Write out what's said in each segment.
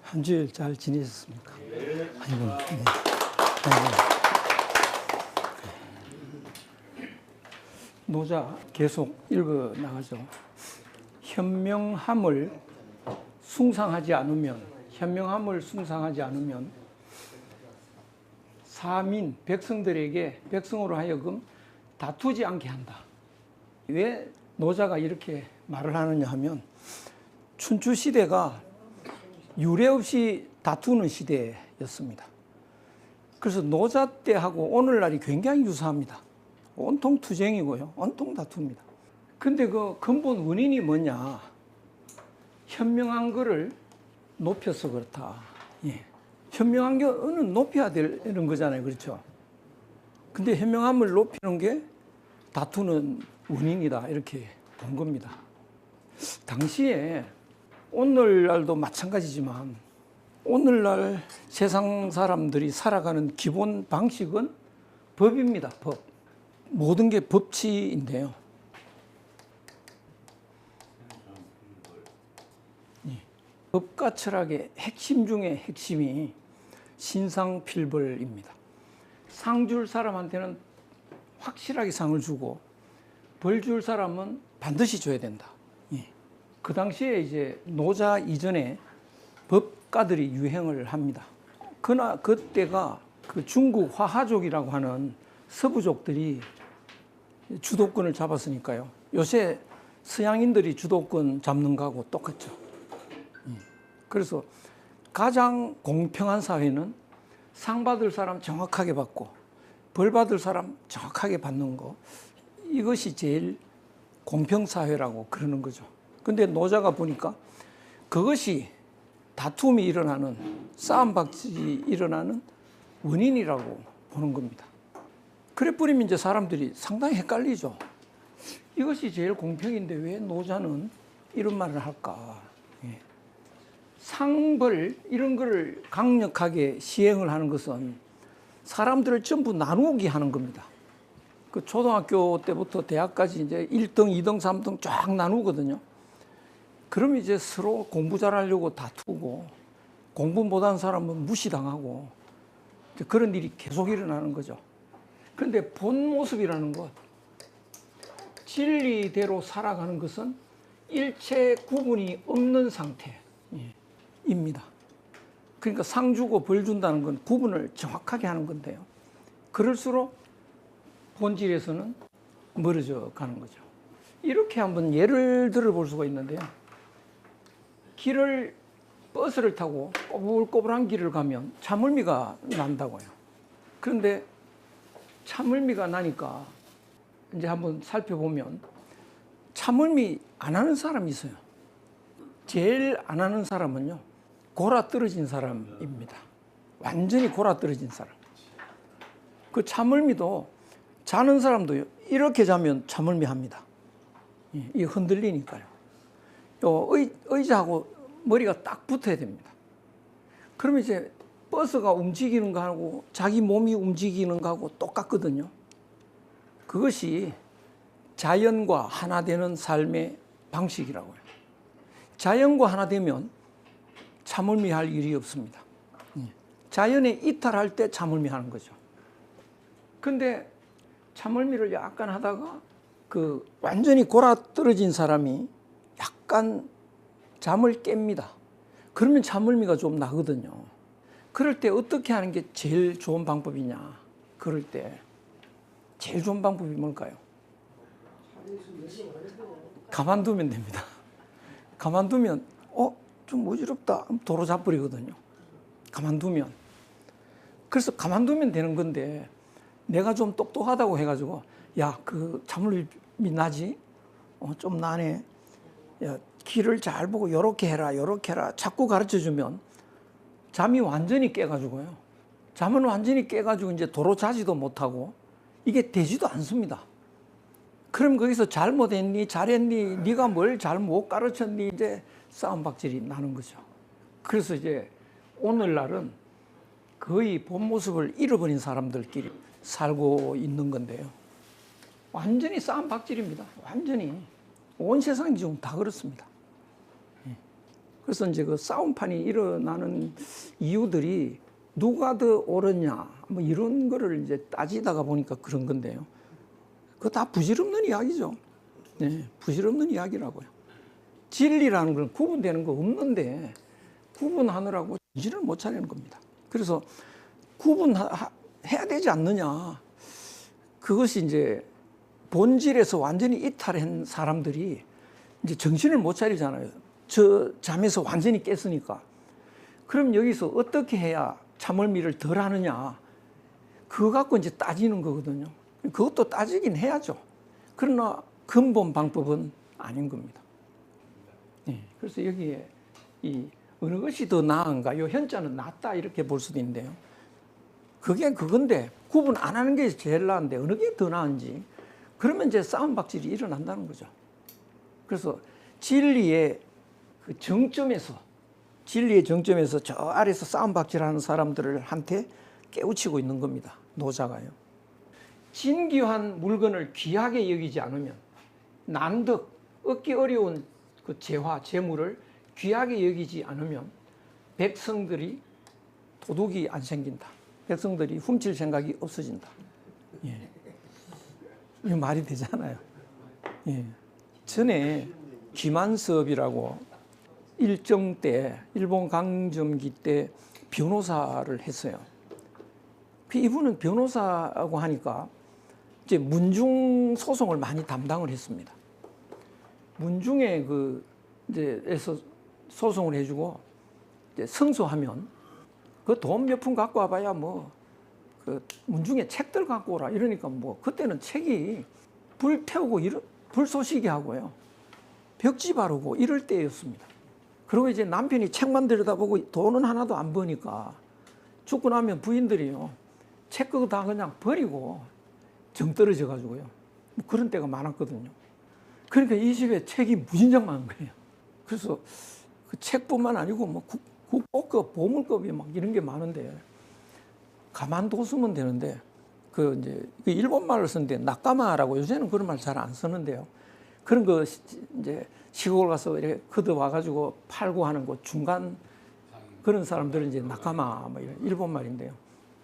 한 주일 잘 지내셨습니까? 아이고, 네. 아이고. 노자 계속 읽어 나가죠. 현명함을 숭상하지 않으면 사민 백성들에게 백성으로 하여금 다투지 않게 한다. 왜 노자가 이렇게 말을 하느냐 하면 춘추 시대가 유례 없이 다투는 시대였습니다. 그래서 노자 때하고 오늘날이 굉장히 유사합니다. 온통 투쟁이고요. 온통 다투입니다. 근데 그 근본 원인이 뭐냐? 현명한 거를 높여서 그렇다. 예. 현명한 거는 높여야 되는 거잖아요. 그렇죠? 근데 현명함을 높이는 게 다투는 원인이다. 이렇게 본 겁니다. 당시에 오늘날도 마찬가지지만 오늘날 세상 사람들이 살아가는 기본 방식은 법입니다. 법. 모든 게 법치인데요. 법과 철학의 핵심 중에 핵심이 신상필벌입니다. 상 줄 사람한테는 확실하게 상을 주고 벌 줄 사람은 반드시 줘야 된다. 그 당시에 이제 노자 이전에 법가들이 유행을 합니다. 그러나 그때가 그 중국 화하족이라고 하는 서부족들이 주도권을 잡았으니까요. 요새 서양인들이 주도권 잡는 거하고 똑같죠. 그래서 가장 공평한 사회는 상 받을 사람 정확하게 받고 벌 받을 사람 정확하게 받는 거, 이것이 제일 공평사회라고 그러는 거죠. 근데 노자가 보니까 그것이 다툼이 일어나는, 싸움박질이 일어나는 원인이라고 보는 겁니다. 그래 버리면 이제 사람들이 상당히 헷갈리죠. 이것이 제일 공평인데 왜 노자는 이런 말을 할까? 상벌 이런 거를 강력하게 시행을 하는 것은 사람들을 전부 나누게 하는 겁니다. 그 초등학교 때부터 대학까지 이제 1등, 2등, 3등 쫙 나누거든요. 그럼 이제 서로 공부 잘하려고 다투고 공부 못한 사람은 무시당하고 그런 일이 계속 일어나는 거죠. 그런데 본 모습이라는 것, 진리대로 살아가는 것은 일체 구분이 없는 상태입니다. 그러니까 상 주고 벌 준다는 건 구분을 정확하게 하는 건데요. 그럴수록 본질에서는 멀어져 가는 거죠. 이렇게 한번 예를 들어 볼 수가 있는데요. 버스를 타고 꼬불꼬불한 길을 가면 차멀미가 난다고요. 그런데 차멀미가 나니까 이제 한번 살펴보면 차멀미 안 하는 사람이 있어요. 제일 안 하는 사람은요, 골아 떨어진 사람입니다. 완전히 골아 떨어진 사람. 그 차멀미도 자는 사람도요, 이렇게 자면 차멀미 합니다. 이게 흔들리니까요. 의자하고 머리가 딱 붙어야 됩니다. 그러면 이제 버스가 움직이는 거하고 자기 몸이 움직이는 거하고 똑같거든요. 그것이 자연과 하나 되는 삶의 방식이라고요. 자연과 하나 되면 차멀미할 일이 없습니다. 자연에 이탈할 때 차멀미하는 거죠. 근데 차멀미를 약간 하다가 그 완전히 골아떨어진 사람이 약간 잠을 깹니다. 그러면 차멀미가 좀 나거든요. 그럴 때 어떻게 하는 게 제일 좋은 방법이냐? 그럴 때 제일 좋은 방법이 뭘까요? 가만두면 됩니다. 가만두면 좀 어지럽다. 도로 잡버리거든요. 가만두면. 그래서 가만두면 되는 건데 내가 좀 똑똑하다고 해가지고 야, 그 차멀미 나지? 좀 나네. 야, 길을 잘 보고 요렇게 해라, 요렇게 해라. 자꾸 가르쳐주면 잠이 완전히 깨가지고요. 잠은 완전히 깨가지고 이제 도로 자지도 못하고 이게 되지도 않습니다. 그럼 거기서 잘못했니, 잘했니, 네가 뭘 잘못 가르쳤니, 이제 싸움박질이 나는 거죠. 그래서 이제 오늘날은 거의 본 모습을 잃어버린 사람들끼리 살고 있는 건데요. 완전히 싸움박질입니다. 완전히 온 세상이 지금 다 그렇습니다. 그래서 이제 그 싸움판이 일어나는 이유들이 누가 더 옳으냐, 뭐 이런 거를 이제 따지다가 보니까 그런 건데요. 그거 다 부질없는 이야기죠. 네, 부질없는 이야기라고요. 진리라는 건 구분되는 거 없는데 구분하느라고 정신을 못 차리는 겁니다. 그래서 구분해야 되지 않느냐. 그것이 이제 본질에서 완전히 이탈한 사람들이 이제 정신을 못 차리잖아요. 저 잠에서 완전히 깼으니까. 그럼 여기서 어떻게 해야 참을미를 덜 하느냐. 그거 갖고 이제 따지는 거거든요. 그것도 따지긴 해야죠. 그러나 근본 방법은 아닌 겁니다. 네, 그래서 여기에 이 어느 것이 더 나은가, 이 현자는 낫다 이렇게 볼 수도 있는데요. 그게 그건데 구분 안 하는 게 제일 나은데 어느 게 더 나은지 그러면 이제 싸움박질이 일어난다는 거죠. 그래서 진리의 그 정점에서 저 아래서 싸움박질하는 사람들을 한테 깨우치고 있는 겁니다. 노자가요. 진귀한 물건을 귀하게 여기지 않으면 난득, 얻기 어려운 그 재화, 재물을 귀하게 여기지 않으면 백성들이 도둑이 안 생긴다. 백성들이 훔칠 생각이 없어진다. 예. 이 말이 되잖아요. 예. 전에 김한섭이라고 일정 때 일본 강점기 때 변호사를 했어요. 이분은 변호사라고 하니까 이제 문중 소송을 많이 담당을 했습니다. 문중에 그 이제에서 소송을 해주고 이제 승소하면 그 돈 몇 푼 갖고 와봐야 뭐 그 문중에 책들 갖고 오라 이러니까 뭐 그때는 책이 불 태우고 불쏘시개 하고요 벽지 바르고 이럴 때였습니다. 그리고 이제 남편이 책만 들여다보고 돈은 하나도 안 버니까 죽고 나면 부인들이요 책 그거 다 그냥 버리고 정 떨어져 가지고요 뭐 그런 때가 많았거든요. 그러니까 이 집에 책이 무진장 많은 거예요. 그래서 그 책뿐만 아니고 뭐 국보급, 보물급이 막 이런 게 많은데 가만뒀으면 되는데 그 이제 일본 말을 쓰는데 낙가마라고 요새는 그런 말 잘 안 쓰는데요. 그런 거 이제 시골 가서 이렇게 걷어 와가지고 팔고 하는 거 중간 그런 사람들은 이제 낙가마 뭐 이런 일본 말인데요.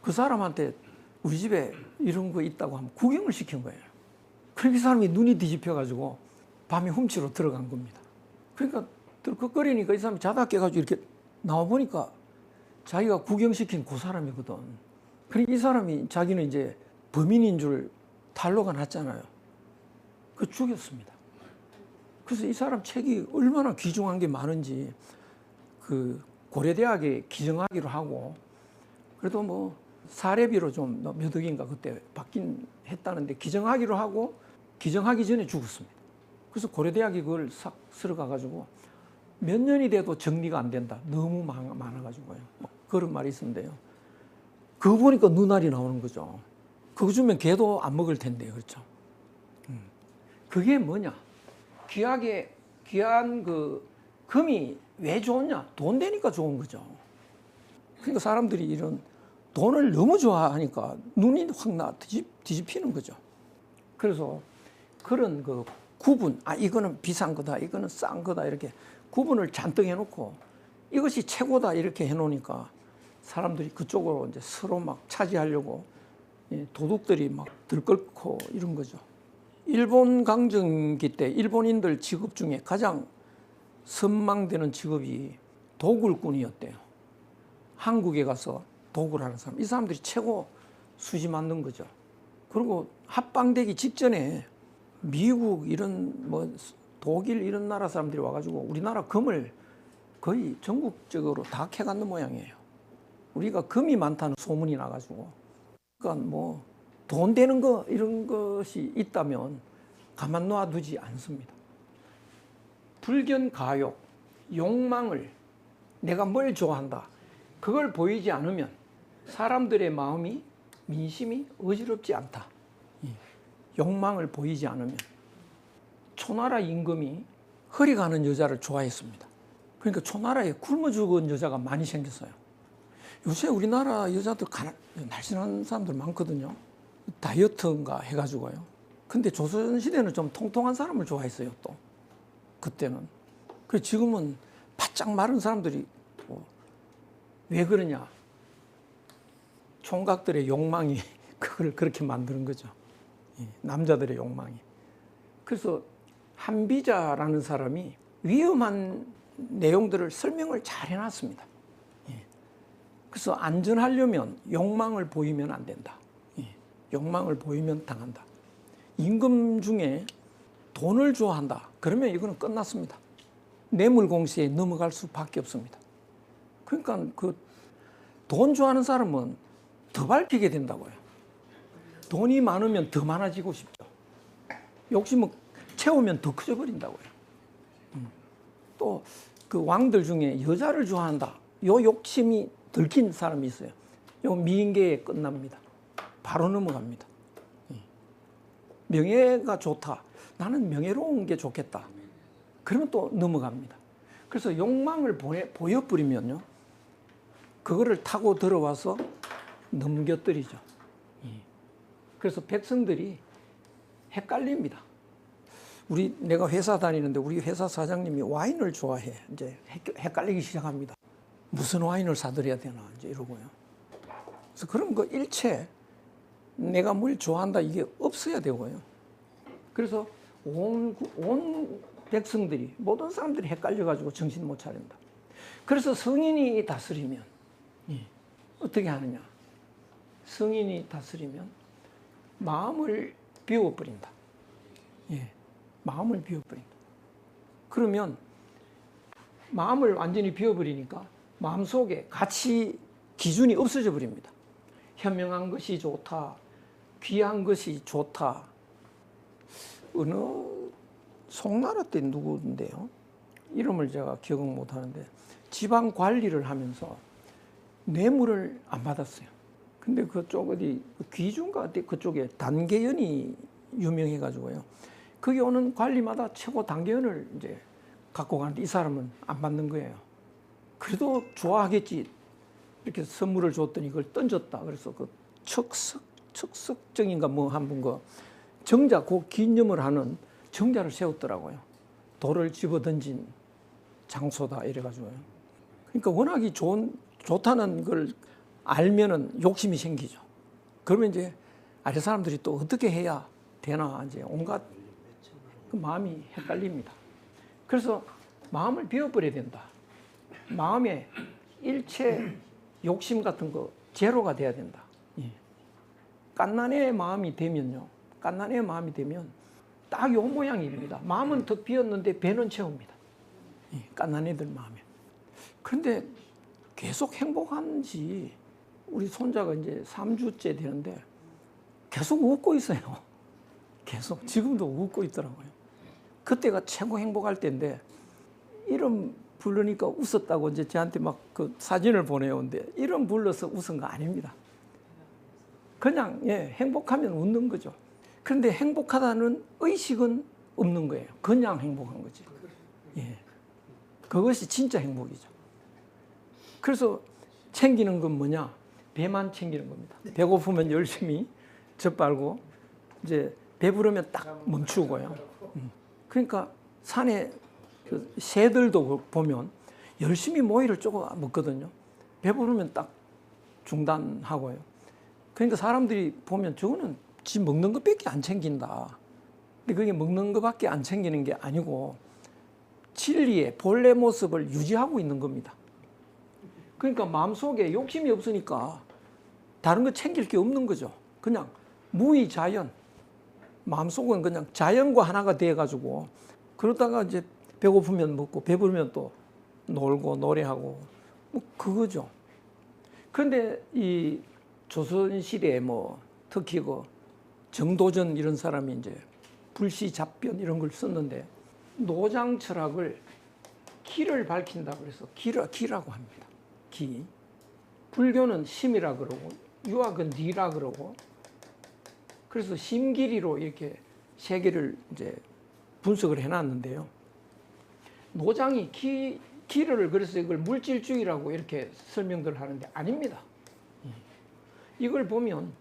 그 사람한테 우리 집에 이런 거 있다고 하면 구경을 시킨 거예요. 그렇게 사람이 눈이 뒤집혀가지고 밤에 훔치러 들어간 겁니다. 그러니까 들컥거리니까 이 사람이 자다 깨가지고 이렇게 나와보니까 자기가 구경시킨 그 사람이거든. 그러니까 이 사람이 자기는 이제 범인인 줄 탄로가 났잖아요. 그 죽였습니다. 그래서 이 사람 책이 얼마나 귀중한 게 많은지 그 고려대학에 기증하기로 하고 그래도 뭐 사례비로 좀 몇 억인가 그때 받긴 했다는데 기증하기로 하고 기증하기 전에 죽었습니다. 그래서 고려대학이 그걸 싹 쓸어가가지고 몇 년이 돼도 정리가 안 된다. 너무 많아가지고요. 그런 말이 있었는데요. 그거 보니까 눈알이 나오는 거죠. 그거 주면 개도 안 먹을 텐데, 그렇죠? 그게 뭐냐? 귀한 그 금이 왜 좋냐? 돈 되니까 좋은 거죠. 그러니까 사람들이 이런 돈을 너무 좋아하니까 눈이 확 뒤집히는 거죠. 그래서 그런 그 구분, 이거는 비싼 거다, 이거는 싼 거다, 이렇게 구분을 잔뜩 해놓고 이것이 최고다, 이렇게 해놓으니까 사람들이 그쪽으로 이제 서로 막 차지하려고 도둑들이 막 들끓고 이런 거죠. 일본 강점기 때 일본인들 직업 중에 가장 선망되는 직업이 도굴꾼이었대요. 한국에 가서 도굴하는 사람. 이 사람들이 최고 수지 맞는 거죠. 그리고 합방되기 직전에 미국 이런 뭐 독일 이런 나라 사람들이 와가지고 우리나라 금을 거의 전국적으로 다 캐갔는 모양이에요. 우리가 금이 많다는 소문이 나가지고. 그러니까 뭐 돈 되는 거 이런 것이 있다면 가만 놔두지 않습니다. 불견 가욕, 욕망을 내가 뭘 좋아한다. 그걸 보이지 않으면 사람들의 마음이 민심이 어지럽지 않다. 욕망을 보이지 않으면. 초나라 임금이 허리 가는 여자를 좋아했습니다. 그러니까 초나라에 굶어 죽은 여자가 많이 생겼어요. 요새 우리나라 여자들 날씬한 사람들 많거든요. 다이어트인가 해가지고요. 근데 조선시대는 좀 통통한 사람을 좋아했어요, 또. 그때는. 그래서 지금은 바짝 마른 사람들이 왜 그러냐? 총각들의 욕망이 그걸 그렇게 만드는 거죠. 남자들의 욕망이. 그래서 한비자라는 사람이 위험한 내용들을 설명을 잘 해놨습니다. 그래서 안전하려면 욕망을 보이면 안 된다. 욕망을 보이면 당한다. 임금 중에 돈을 좋아한다. 그러면 이거는 끝났습니다. 뇌물 공시에 넘어갈 수밖에 없습니다. 그러니까 그 돈 좋아하는 사람은 더 밟히게 된다고요. 돈이 많으면 더 많아지고 싶죠. 욕심은 채우면 더 커져 버린다고요. 또 그 왕들 중에 여자를 좋아한다. 요 욕심이 들킨 사람이 있어요. 요 미인계에 끝납니다. 바로 넘어갑니다. 명예가 좋다. 나는 명예로운 게 좋겠다. 그러면 또 넘어갑니다. 그래서 욕망을 보여버리면요. 그거를 타고 들어와서 넘겨뜨리죠. 그래서 백성들이 헷갈립니다. 내가 회사 다니는데 우리 회사 사장님이 와인을 좋아해. 이제 헷갈리기 시작합니다. 무슨 와인을 사드려야 되나 이제 이러고요. 그래서 그런 거 일체 내가 뭘 좋아한다 이게 없어야 되고요. 그래서 온 백성들이 모든 사람들이 헷갈려가지고 정신 못 차린다. 그래서 성인이 다스리면 어떻게 하느냐? 성인이 다스리면 마음을 비워버린다. 마음을 비워버린다. 그러면 마음을 완전히 비워버리니까 마음속에 가치 기준이 없어져 버립니다. 현명한 것이 좋다. 귀한 것이 좋다. 어느 송나라 때 누구인데요? 이름을 제가 기억을 못 하는데 지방 관리를 하면서 뇌물을 안 받았어요. 근데 그쪽 어디 귀중가 그쪽에 단계연이 유명해가지고요. 거기 오는 관리마다 최고 단계연을 이제 갖고 가는데 이 사람은 안 받는 거예요. 그래도 좋아하겠지. 이렇게 선물을 줬더니 그걸 던졌다. 그래서 그 척석정인가 뭐 한 분 그 정자 그 기념을 하는 정자를 세웠더라고요. 돌을 집어 던진 장소다 이래가지고요. 그러니까 워낙이 좋다는 걸 알면은 욕심이 생기죠. 그러면 이제 아래 사람들이 또 어떻게 해야 되나 이제 온갖 그 마음이 헷갈립니다. 그래서 마음을 비워버려야 된다. 마음에 일체 욕심 같은 거 제로가 돼야 된다. 깐난의 마음이 되면요. 깐난의 마음이 되면 딱 요 모양입니다. 마음은 더 비었는데 배는 채웁니다. 깐난애들 마음에. 그런데 계속 행복한지 우리 손자가 이제 3주째 되는데 계속 웃고 있어요. 계속 지금도 웃고 있더라고요. 그때가 최고 행복할 때인데 이름 부르니까 웃었다고 이제 저한테 막 그 사진을 보내오는데 이름 불러서 웃은 거 아닙니다. 그냥 행복하면 웃는 거죠. 그런데 행복하다는 의식은 없는 거예요. 그냥 행복한 거지. 그것이 진짜 행복이죠. 그래서 챙기는 건 뭐냐? 배만 챙기는 겁니다. 배고프면 열심히 젖빨고 이제 배부르면 딱 멈추고요. 그러니까 산에 그 새들도 보면 열심히 모이를 쪼고 먹거든요. 배부르면 딱 중단하고요. 그러니까 사람들이 보면 저거는 지 먹는 것밖에 안 챙긴다. 근데 그게 먹는 것밖에 안 챙기는 게 아니고 진리의 본래 모습을 유지하고 있는 겁니다. 그러니까 마음속에 욕심이 없으니까 다른 거 챙길 게 없는 거죠. 그냥 무의자연. 마음속은 그냥 자연과 하나가 돼가지고 그러다가 이제 배고프면 먹고 배부르면 또 놀고 노래하고 뭐 그거죠. 그런데 이 조선시대에 뭐 특히 그 정도전 이런 사람이 이제 불시잡변 이런 걸 썼는데 노장 철학을 기를 밝힌다 그래서 기라고 합니다. 기. 불교는 심이라 그러고 유학은 니라 그러고 그래서 심기리로 이렇게 세 개를 이제 분석을 해놨는데요. 노장이 기를 그래서 이걸 물질주의라고 이렇게 설명들 하는데 아닙니다. 이걸 보면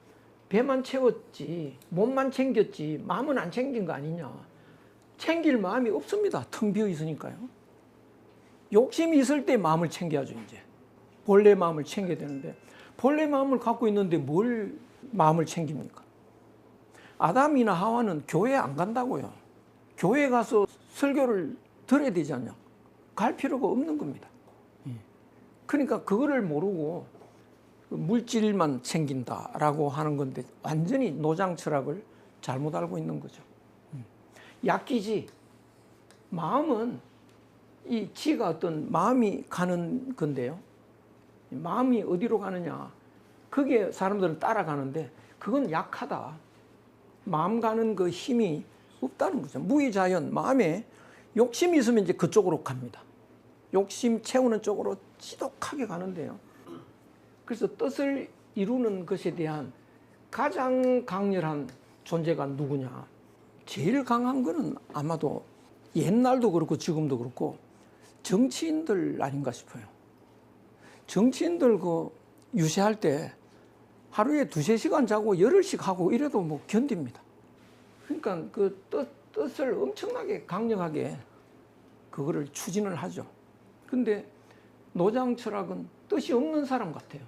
배만 채웠지 몸만 챙겼지 마음은 안 챙긴 거 아니냐. 챙길 마음이 없습니다. 텅 비어 있으니까요. 욕심이 있을 때 마음을 챙겨야죠. 이제 본래 마음을 챙겨야 되는데 본래 마음을 갖고 있는데 뭘 마음을 챙깁니까? 아담이나 하와는 교회 안 간다고요. 교회 가서 설교를 들어야 되지 않냐? 갈 필요가 없는 겁니다. 그러니까 그거를 모르고 물질만 챙긴다라고 하는 건데 완전히 노장 철학을 잘못 알고 있는 거죠. 약기지. 마음은 이 지가 어떤 마음이 가는 건데요. 마음이 어디로 가느냐. 그게 사람들은 따라가는데 그건 약하다. 마음 가는 그 힘이 없다는 거죠. 무의자연, 마음에 욕심이 있으면 이제 그쪽으로 갑니다. 욕심 채우는 쪽으로 지독하게 가는데요. 그래서 뜻을 이루는 것에 대한 가장 강렬한 존재가 누구냐. 제일 강한 거는 아마도 옛날도 그렇고 지금도 그렇고 정치인들 아닌가 싶어요. 정치인들 그 유세할 때 하루에 2~3시간 자고 열흘씩 하고 이래도 뭐 견딥니다. 그러니까 그 뜻을 엄청나게 강력하게 그거를 추진을 하죠. 근데 노장 철학은 뜻이 없는 사람 같아요.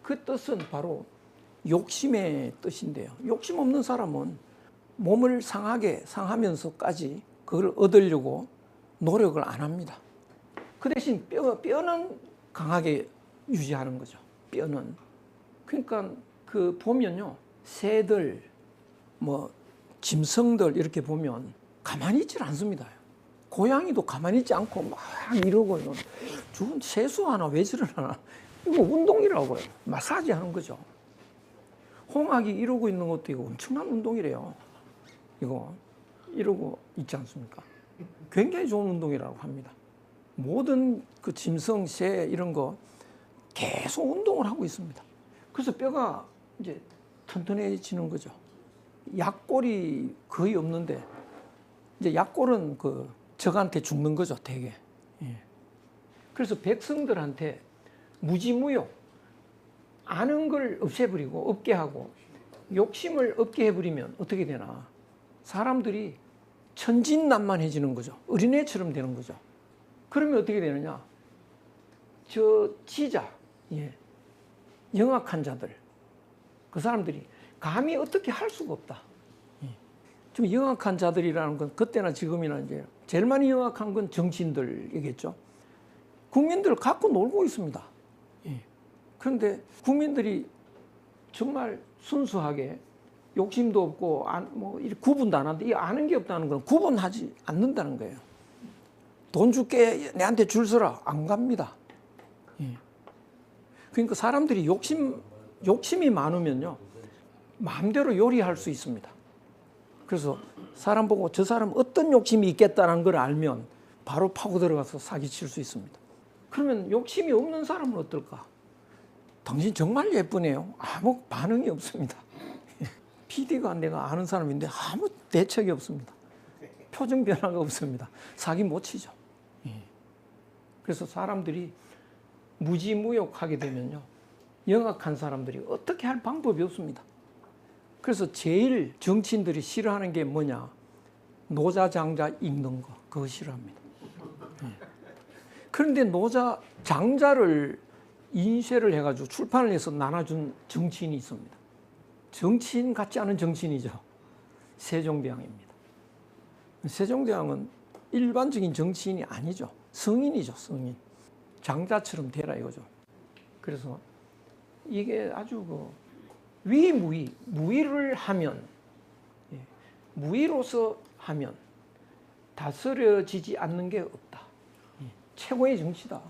그 뜻은 바로 욕심의 뜻인데요. 욕심 없는 사람은 몸을 상하면서까지 그걸 얻으려고 노력을 안 합니다. 그 대신 뼈는 강하게 유지하는 거죠. 뼈는. 그러니까 그 보면요. 새들, 뭐 짐승들 이렇게 보면 가만히 있질 않습니다. 고양이도 가만히 있지 않고 막 이러고요. 죽은 세수 하나 왜 저러나. 이거 운동이라고요. 마사지 하는 거죠. 홍학이 이러고 있는 것도 이거 엄청난 운동이래요. 이거 이러고 있지 않습니까? 굉장히 좋은 운동이라고 합니다. 모든 그 짐승, 새 이런 거 계속 운동을 하고 있습니다. 그래서 뼈가 이제 튼튼해지는 거죠. 약골이 거의 없는데 이제 약골은 그 적한테 죽는 거죠, 되게. 예. 그래서 백성들한테 무지무욕, 아는 걸 없애버리고 없게 하고 욕심을 없게 해버리면 어떻게 되나? 사람들이 천진난만해지는 거죠. 어린애처럼 되는 거죠. 그러면 어떻게 되느냐? 저 지자, 예, 영악한 자들, 그 사람들이 감히 어떻게 할 수가 없다. 예. 좀 영악한 자들이라는 건 그때나 지금이나 이제 제일 많이 영악한 건 정치인들이겠죠. 국민들을 갖고 놀고 있습니다. 예. 그런데 국민들이 정말 순수하게 욕심도 없고 뭐 구분도 안 하는데 이 아는 게 없다는 건 구분하지 않는다는 거예요. 돈 줄게 내한테 줄 서라 안 갑니다. 예. 그러니까 사람들이 욕심이 많으면요 마음대로 요리할 수 있습니다. 그래서 사람 보고 저 사람 어떤 욕심이 있겠다는 걸 알면 바로 파고 들어가서 사기칠 수 있습니다. 그러면 욕심이 없는 사람은 어떨까? 당신 정말 예쁘네요. 아무 반응이 없습니다. PD가 내가 아는 사람인데 아무 대책이 없습니다. 표정 변화가 없습니다. 사기 못 치죠. 그래서 사람들이 무지무욕하게 되면요. 영악한 사람들이 어떻게 할 방법이 없습니다. 그래서 제일 정치인들이 싫어하는 게 뭐냐? 노자장자 읽는 거. 그거 싫어합니다. 그런데 노자장자를 인쇄를 해가지고 출판을 해서 나눠준 정치인이 있습니다. 정치인 같지 않은 정치인이죠. 세종대왕입니다. 세종대왕은 일반적인 정치인이 아니죠. 성인이죠, 성인. 장자처럼 되라 이거죠. 그래서 이게 아주 그 위무위, 무위를 하면, 무위로서 하면 다스려지지 않는 게 없다. 최고의 정치다.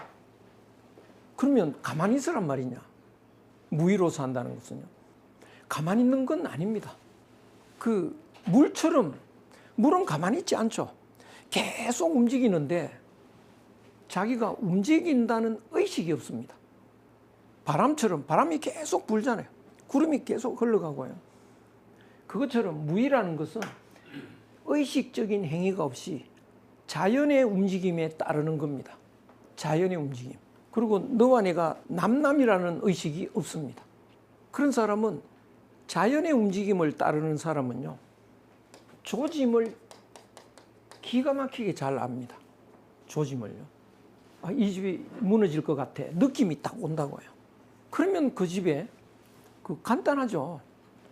그러면 가만히 있으란 말이냐? 무위로서 한다는 것은요. 가만히 있는 건 아닙니다. 그 물처럼, 물은 가만히 있지 않죠. 계속 움직이는데 자기가 움직인다는 의식이 없습니다. 바람처럼 바람이 계속 불잖아요. 구름이 계속 흘러가고요. 그것처럼 무위라는 것은 의식적인 행위가 없이 자연의 움직임에 따르는 겁니다. 자연의 움직임. 그리고 너와 내가 남남이라는 의식이 없습니다. 그런 사람은 자연의 움직임을 따르는 사람은요. 조짐을 기가 막히게 잘 압니다. 조짐을요. 아, 이 집이 무너질 것 같아. 느낌이 딱 온다고요. 그러면 그 집에 간단하죠.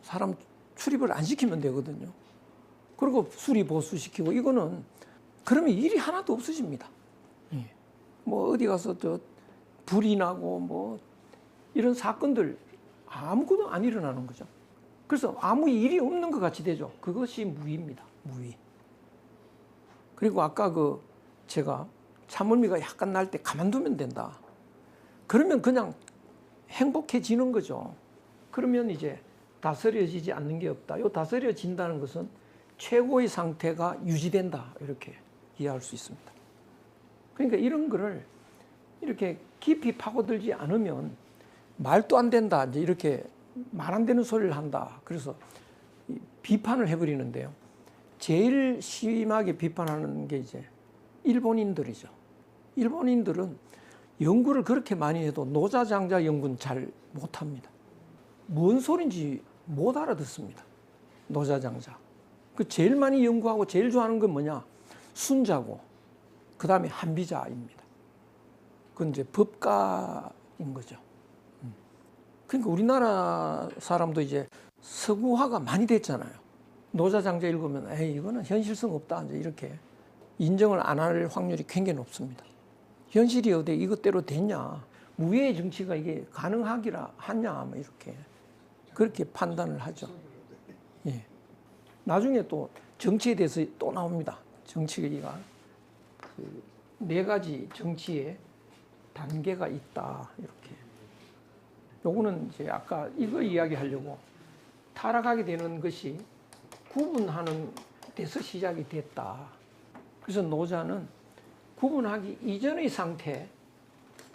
사람 출입을 안 시키면 되거든요. 그리고 수리 보수시키고 이거는 그러면 일이 하나도 없어집니다. 예. 뭐 어디 가서 불이 나고 뭐 이런 사건들 아무것도 안 일어나는 거죠. 그래서 아무 일이 없는 것 같이 되죠. 그것이 무위입니다. 무위. 그리고 아까 제가 참을미가 약간 날 때 가만두면 된다. 그러면 그냥 행복해지는 거죠. 그러면 이제 다스려지지 않는 게 없다. 요 다스려진다는 것은 최고의 상태가 유지된다. 이렇게 이해할 수 있습니다. 그러니까 이런 거를 이렇게 깊이 파고들지 않으면 말도 안 된다. 이제 이렇게 말 안 되는 소리를 한다. 그래서 비판을 해버리는데요. 제일 심하게 비판하는 게 이제 일본인들이죠. 일본인들은 연구를 그렇게 많이 해도 노자장자 연구는 잘 못합니다. 뭔 소린지 못 알아듣습니다. 노자장자. 그 제일 많이 연구하고 제일 좋아하는 건 뭐냐? 순자고, 그 다음에 한비자입니다. 그건 이제 법가인 거죠. 그러니까 우리나라 사람도 이제 서구화가 많이 됐잖아요. 노자장자 읽으면 에이 이거는 현실성 없다 이제 이렇게 인정을 안 할 확률이 굉장히 높습니다. 현실이 어디 이것대로 됐냐? 무예의 정치가 이게 가능하기라 하냐? 뭐 이렇게 그렇게 판단을 하죠. 예. 나중에 또 정치에 대해서 또 나옵니다. 정치가 네 가지 정치의 단계가 있다 이렇게. 요거는 이제 아까 이거 이야기하려고 타락하게 되는 것이 구분하는 데서 시작이 됐다. 그래서 노자는 구분하기 이전의 상태,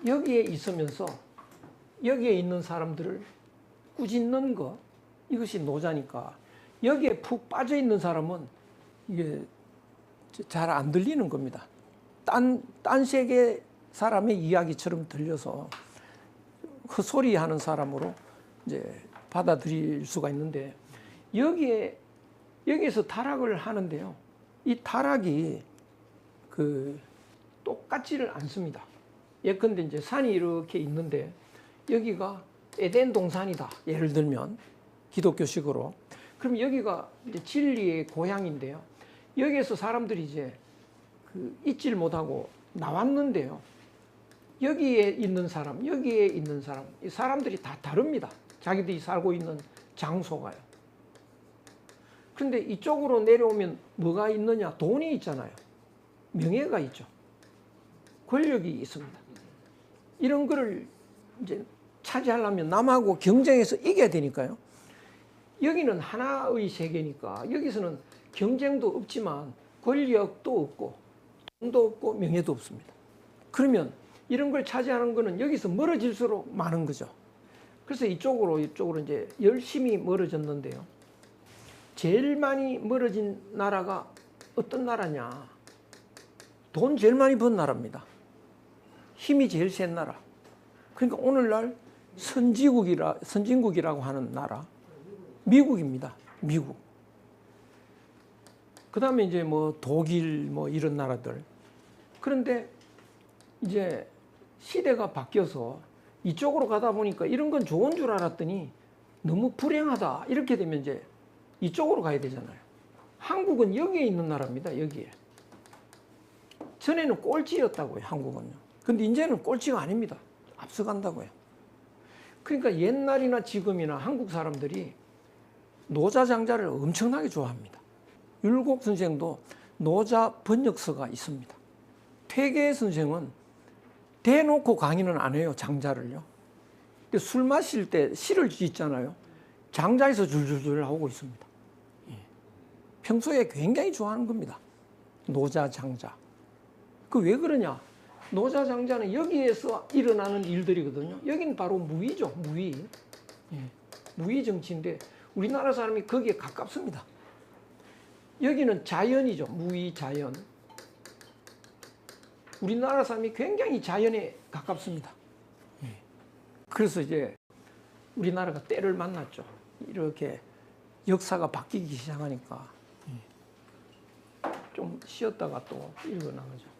여기에 있으면서 여기에 있는 사람들을 꾸짖는 것, 이것이 노자니까 여기에 푹 빠져 있는 사람은 이게 잘 안 들리는 겁니다. 딴 세계 사람의 이야기처럼 들려서 헛소리 하는 사람으로 이제 받아들일 수가 있는데 여기에서 타락을 하는데요. 이 타락이 똑같지를 않습니다. 예컨대 이제 산이 이렇게 있는데 여기가 에덴 동산이다. 예를 들면 기독교식으로. 그럼 여기가 이제 진리의 고향인데요. 여기에서 사람들이 이제 잊질 못하고 나왔는데요. 여기에 있는 사람, 여기에 있는 사람, 이 사람들이 다 다릅니다. 자기들이 살고 있는 장소가요. 그런데 이쪽으로 내려오면 뭐가 있느냐? 돈이 있잖아요. 명예가 있죠. 권력이 있습니다. 이런 거를 이제 차지하려면 남하고 경쟁해서 이겨야 되니까요. 여기는 하나의 세계니까 여기서는 경쟁도 없지만 권력도 없고 돈도 없고 명예도 없습니다. 그러면 이런 걸 차지하는 거는 여기서 멀어질수록 많은 거죠. 그래서 이쪽으로 이제 열심히 멀어졌는데요. 제일 많이 멀어진 나라가 어떤 나라냐? 돈 제일 많이 번 나라입니다. 힘이 제일 센 나라. 그러니까 오늘날 선진국이라고 하는 나라, 미국입니다. 미국. 그 다음에 이제 뭐 독일 뭐 이런 나라들. 그런데 이제 시대가 바뀌어서 이쪽으로 가다 보니까 이런 건 좋은 줄 알았더니 너무 불행하다. 이렇게 되면 이제 이쪽으로 가야 되잖아요. 한국은 여기에 있는 나라입니다. 여기에. 전에는 꼴찌였다고요. 한국은요. 근데 이제는 꼴찌가 아닙니다. 앞서간다고요. 그러니까 옛날이나 지금이나 한국 사람들이 노자장자를 엄청나게 좋아합니다. 율곡 선생도 노자 번역서가 있습니다. 퇴계 선생은 대놓고 강의는 안 해요. 장자를요. 근데 술 마실 때 시를 짓잖아요. 장자에서 줄줄줄 나오고 있습니다. 평소에 굉장히 좋아하는 겁니다. 노자장자. 그 왜 그러냐? 노자장자는 여기에서 일어나는 일들이거든요. 여기는 바로 무위죠. 무위. 무위 정치인데 우리나라 사람이 거기에 가깝습니다. 여기는 자연이죠. 무위 자연. 우리나라 사람이 굉장히 자연에 가깝습니다. 그래서 이제 우리나라가 때를 만났죠. 이렇게 역사가 바뀌기 시작하니까 좀 쉬었다가 또 일어나죠.